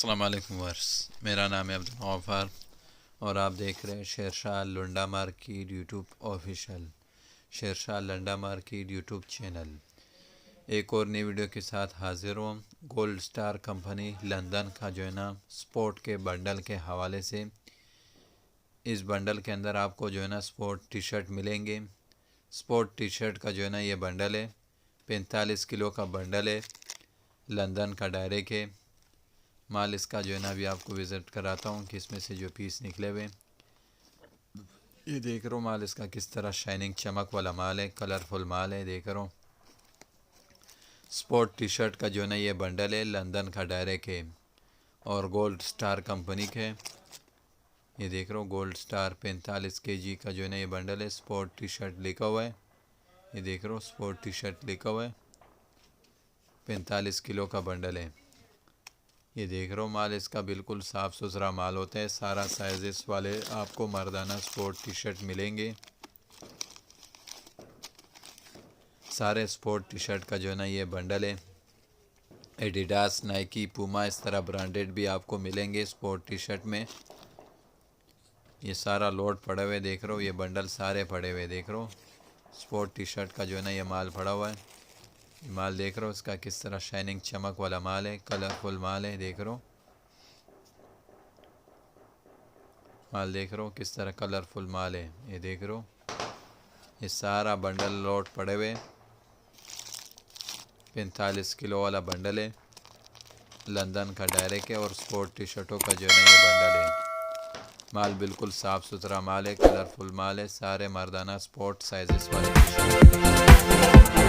अस्सलाम वालेकुम वर्स, मेरा नाम है अब्दुल गफ्फार और आप देख रहे हैं Shershah Landa market YouTube official Shershah Landa market YouTube channel. एक और नई वीडियो के साथ हाजिर हूँ। गोल्ड स्टार कंपनी लंदन का जो है ना स्पोर्ट के बंडल के हवाले से, इस बंडल के अंदर आपको जो है ना स्पोर्ट टी शर्ट मिलेंगे। स्पोर्ट टी शर्ट का जो है ना ये बंडल है, 45 किलो का बंडल है, लंदन का डायरेक्ट है। माल इसका जो है ना अभी आपको विज़िट कराता हूँ कि इसमें से जो पीस निकले हुए, ये देख रहे हो माल इसका किस तरह शाइनिंग चमक वाला माल है, कलरफुल माल है। देख रहे हो स्पोर्ट टी शर्ट का जो है ना ये बंडल है, लंदन का डायरेक्ट है और गोल्ड स्टार कंपनी के। ये देख रहे हो गोल्ड स्टार 45 kg का जो है ना ये बंडल है। स्पोर्ट टी शर्ट लिखा हुआ है, ये देख रहे हो स्पोर्ट टी शर्ट लिखा हुआ है, 45 किलो का बंडल है। ये देख रहे हो माल इसका बिल्कुल साफ़ सुथरा माल होता है। सारा साइजेस वाले आपको मर्दाना स्पोर्ट टी शर्ट मिलेंगे। सारे स्पोर्ट टी शर्ट का जो है ना ये बंडल है। एडिडास, नाइकी, पूमा इस तरह ब्रांडेड भी आपको मिलेंगे स्पोर्ट टी शर्ट में। ये सारा लोड पड़े हुए देख रहे हो, ये बंडल सारे पड़े हुए देख रहे हो। स्पोर्ट टी शर्ट का जो है ना ये माल पड़ा हुआ है। माल देख रहे हो इसका किस तरह शाइनिंग चमक वाला माल है, कलरफुल माल है। देख रहे हो माल देख रहे हो किस तरह कलरफुल माल है। ये देख रहे हो ये सारा बंडल लोड पड़े हुए, 45 किलो वाला बंडल है, लंदन का डायरेक्ट है और स्पोर्ट टी शर्टों का जो है ना ये बंडल है। माल बिल्कुल साफ़ सुथरा माल है, कलरफुल माल है, सारे मर्दाना स्पोर्ट साइजेस वाले टी शर्ट।